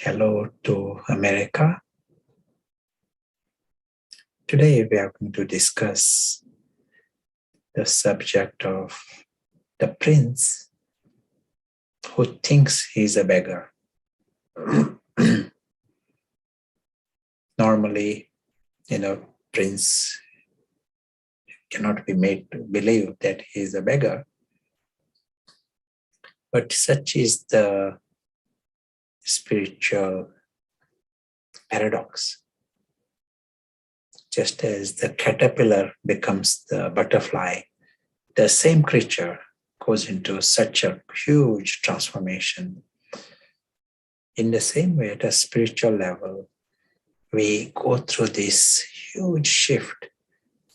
Hello to America. Today we are going to discuss the subject of the prince who thinks he's a beggar. Normally, prince cannot be made to believe that he is a beggar. But such is the spiritual paradox. Just as the caterpillar becomes the butterfly, the same creature goes into such a huge transformation. In the same way, at a spiritual level, we go through this huge shift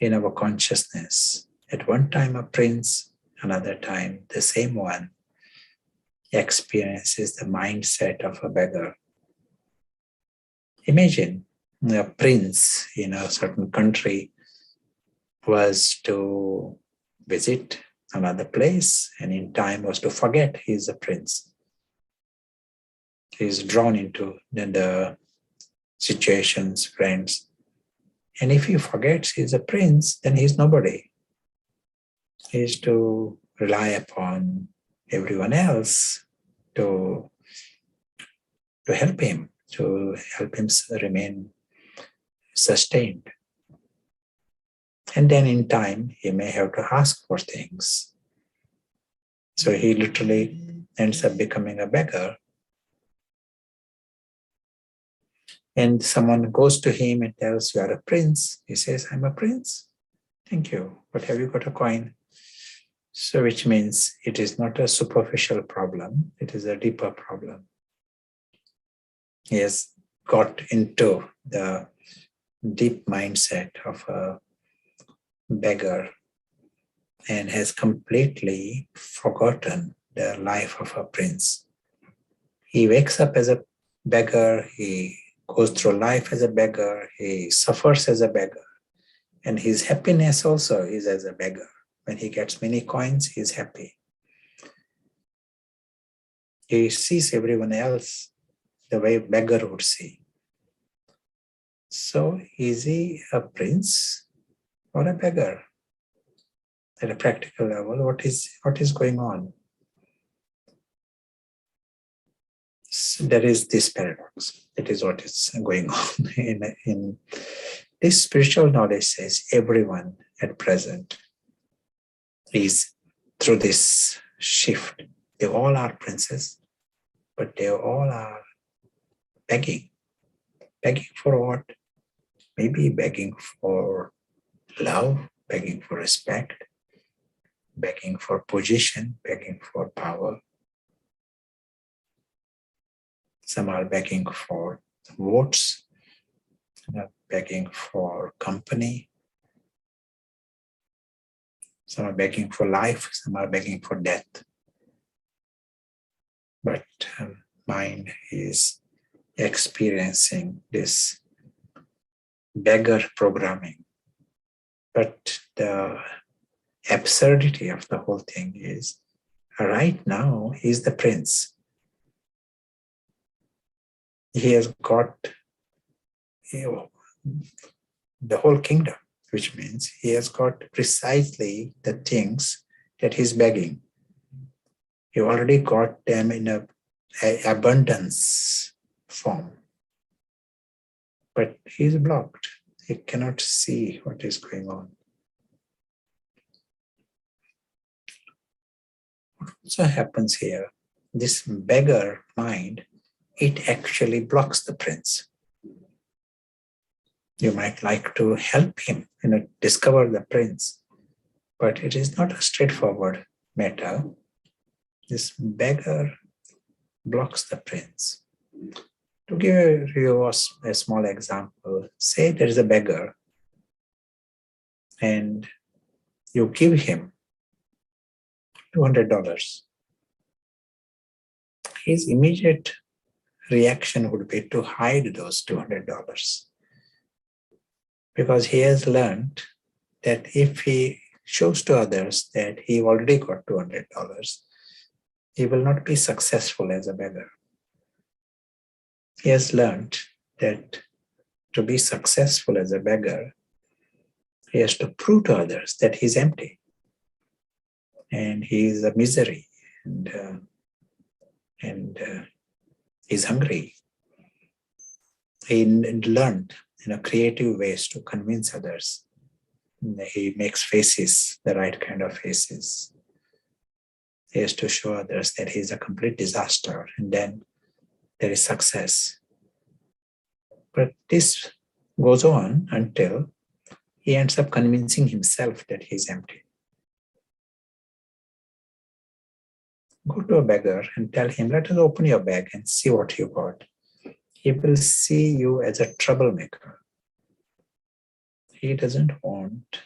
in our consciousness. At one time a prince, another time the same one experiences the mindset of a beggar. Imagine a prince in a certain country was to visit another place and in time was to forget he's a prince. He's drawn into the situations, friends. And if he forgets he's a prince, then he's nobody. He's to rely upon everyone else to help him remain sustained. And then in time, he may have to ask for things. So he literally ends up becoming a beggar. And someone goes to him and tells, "You are a prince." He says, "I'm a prince." "Thank you. But have you got a coin?" So which means it is not a superficial problem. It is a deeper problem. He has got into the deep mindset of a beggar and has completely forgotten the life of a prince. He wakes up as a beggar. He goes through life as a beggar. He suffers as a beggar. And his happiness also is as a beggar. When he gets many coins, he is happy. He sees everyone else the way a beggar would see. So is he a prince or a beggar? At a practical level, what is going on? So there is this paradox. That is what is going on. In this spiritual knowledge says everyone at present is through this shift. They all are princes, but they all are begging. Begging for what? Maybe begging for love, begging for respect, begging for position, begging for power. Some are begging for votes, begging for company. Some are begging for life, some are begging for death. But mind is experiencing this beggar programming. But the absurdity of the whole thing is, right now, he's the prince. He has got the whole kingdom, which means he has got precisely the things that he's begging. He already got them in a abundance form. But he's blocked. He cannot see what is going on. What also happens here, this beggar mind, it actually blocks the prince. You might like to help him, discover the prince, but it is not a straightforward matter. This beggar blocks the prince. To give you a small example, say there is a beggar and you give him $200. His immediate reaction would be to hide those $200 because he has learned that if he shows to others that he already got $200, he will not be successful as a beggar. He has learned that to be successful as a beggar, he has to prove to others that he's empty and he is a misery and he's hungry. He learned creative ways to convince others. He makes faces, the right kind of faces. He has to show others that he's a complete disaster, and then there is success. But this goes on until he ends up convincing himself that he's empty. Go to a beggar and tell him, let us open your bag and see what you got. He will see you as a troublemaker. He doesn't want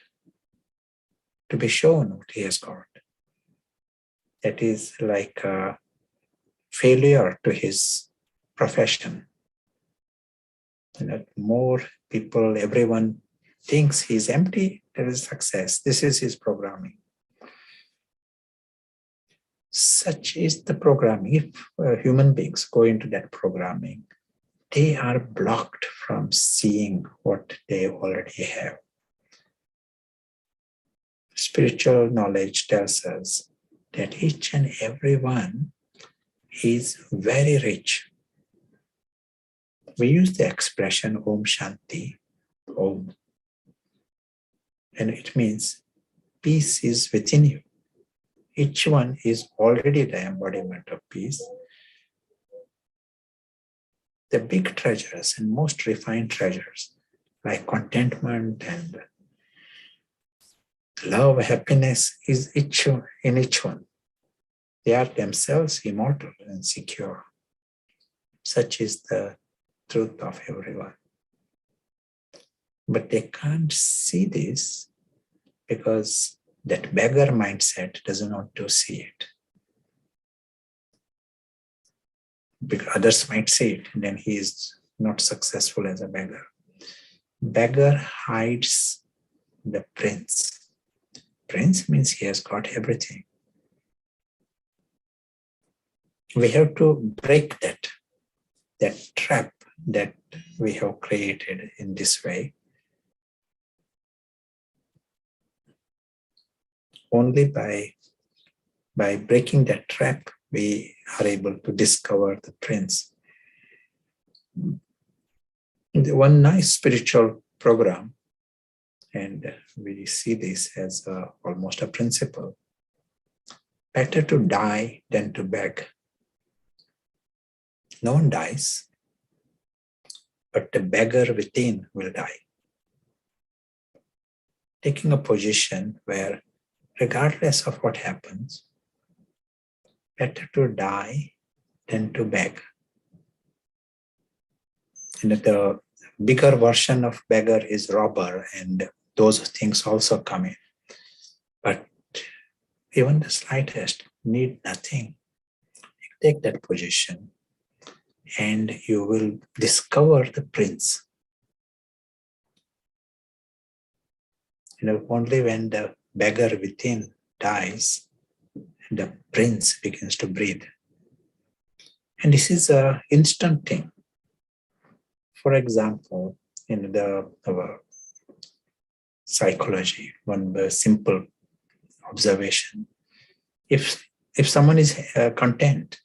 to be shown what he has got. That is like a failure to his profession. More people, everyone thinks he's empty, there is success. This is his programming. Such is the programming. If human beings go into that programming, they are blocked from seeing what they already have. Spiritual knowledge tells us that each and every one is very rich. We use the expression Om Shanti, Om, and it means peace is within you. Each one is already the embodiment of peace. The big treasures and most refined treasures like contentment and love, happiness is in each one. They are themselves immortal and secure. Such is the truth of everyone. But they can't see this because that beggar mindset doesn't want to see it. Because others might see it, and then he is not successful as a beggar. Beggar hides the prince. Prince means he has got everything. We have to break that trap that we have created in this way. Only by breaking that trap, we are able to discover the prince. One nice spiritual program, and we see this as almost a principle. Better to die than to beg. No one dies, but the beggar within will die. Taking a position where, regardless of what happens, better to die than to beg. And the bigger version of beggar is robber, and those things also come in. But even the slightest need nothing. Take that position and you will discover the prince. Only when the beggar within dies, the prince begins to breathe. And this is an instant thing. For example, in our psychology, one simple observation. If someone is content,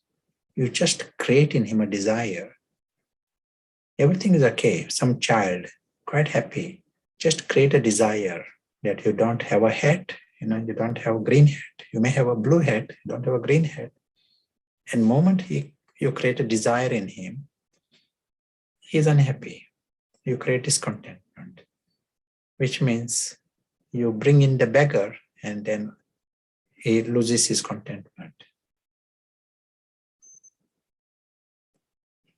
you just create in him a desire. Everything is okay. Some child, quite happy, just create a desire that you don't have a hat, you don't have a green hat. You may have a blue hat, you don't have a green hat. And the moment you create a desire in him, he is unhappy. You create discontentment, which means you bring in the beggar and then he loses his contentment.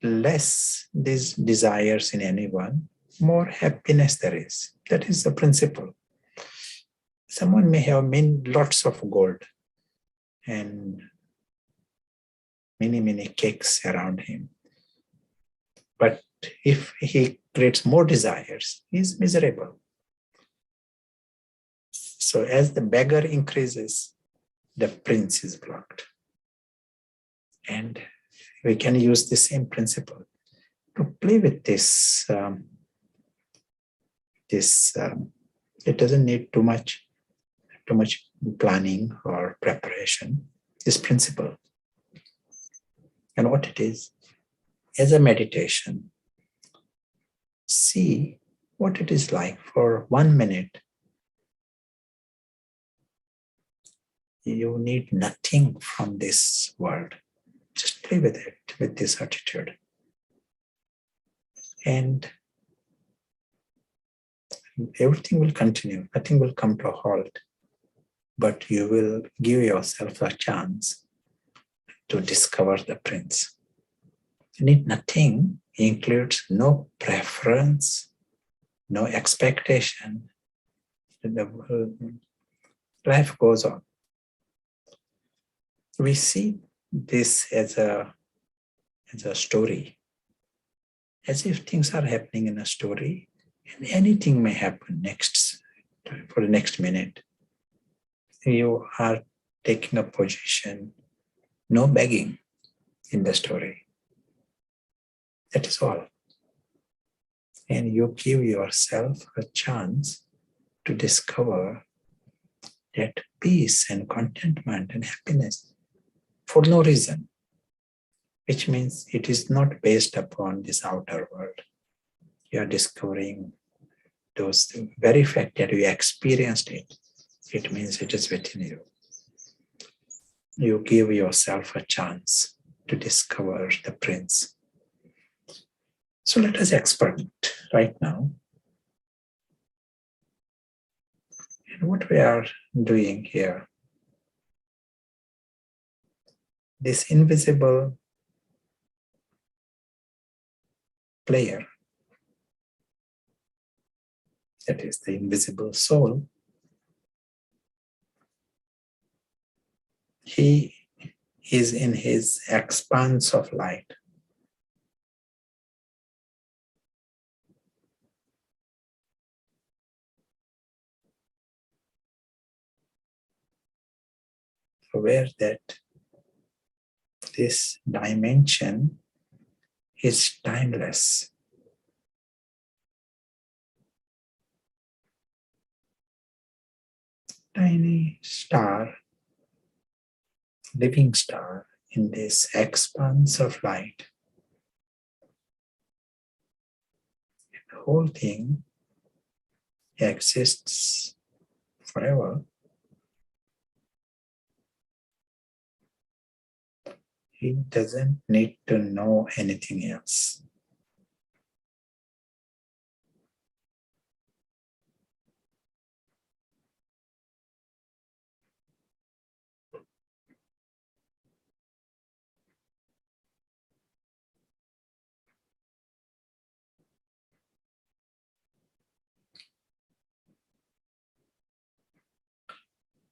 Less these desires in anyone, more happiness there is. That is the principle. Someone may have lots of gold and many cakes around him. But if he creates more desires, he is miserable. So as the beggar increases, the prince is blocked. And we can use the same principle. play with this. It doesn't need too much planning or preparation. This principle, and what it is, as a meditation, see what it is like for 1 minute. You need nothing from this world. Just play with it, with this attitude. And everything will continue. Nothing will come to a halt. But you will give yourself a chance to discover the Prince. You need nothing. It includes no preference, no expectation. Life goes on. We see this as a story, as if things are happening in a story, and anything may happen next for the next minute. You are taking a position, no begging in the story. That is all. And you give yourself a chance to discover that peace and contentment and happiness for no reason, which means it is not based upon this outer world. You are discovering those very fact that you experienced it. It means it is within you. You give yourself a chance to discover the Prince. So let us experiment right now. And what we are doing here, this invisible player, that is the invisible soul, he is in his expanse of light. Aware that this dimension is timeless. Tiny star, living star in this expanse of light. The whole thing exists forever. He doesn't need to know anything else.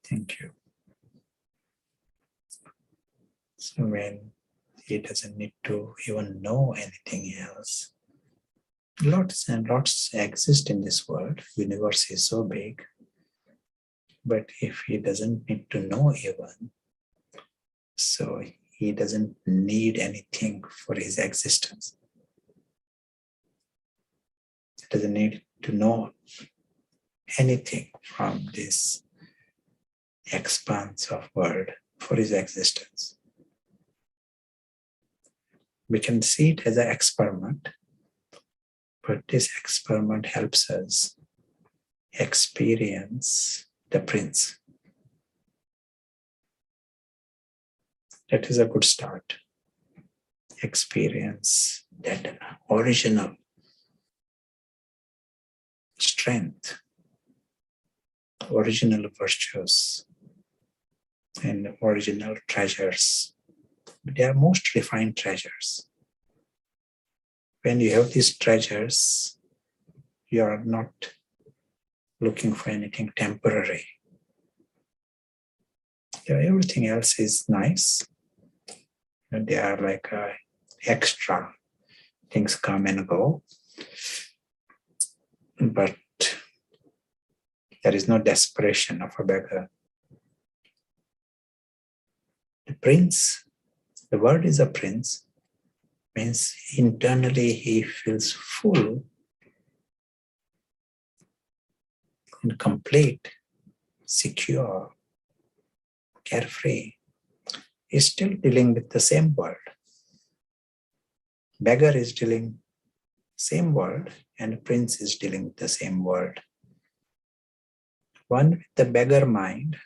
Thank you. So when he doesn't need to even know anything else, lots and lots exist in this world. Universe is so big. But if he doesn't need to know even, so he doesn't need anything for his existence. He doesn't need to know anything from this expanse of world for his existence. We can see it as an experiment, but this experiment helps us experience the Prince. That is a good start. Experience that original strength, original virtues, and original treasures. They are most refined treasures. When you have these treasures, you are not looking for anything temporary. Everything else is nice. And they are like extra. Things come and go. But there is no desperation of a beggar. The Prince, the word is a prince, Means internally he feels full and complete, secure, carefree. He's still dealing with the same world. Beggar is dealing same world and prince is dealing with the same world. One with the beggar mind,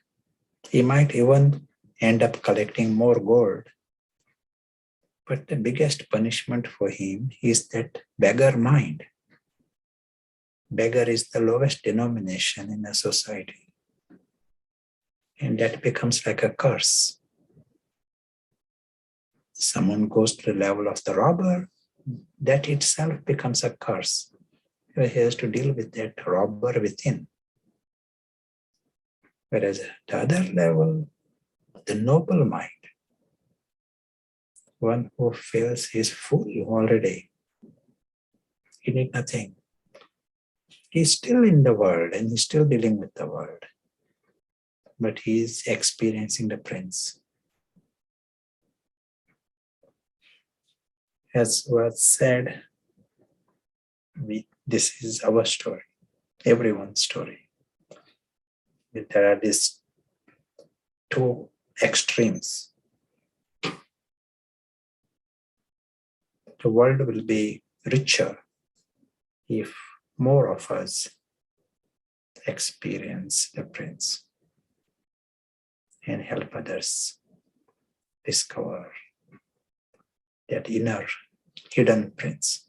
he might even end up collecting more gold. But the biggest punishment for him is that beggar mind. Beggar is the lowest denomination in a society. And that becomes like a curse. Someone goes to the level of the robber, that itself becomes a curse. He has to deal with that robber within. Whereas at the other level, the noble mind, one who feels he's full already, he needs nothing. He's still in the world and he's still dealing with the world. But he is experiencing the prince. As was said, this is our story, everyone's story. There are these two extremes. The world will be richer if more of us experience the prince and help others discover that inner hidden prince.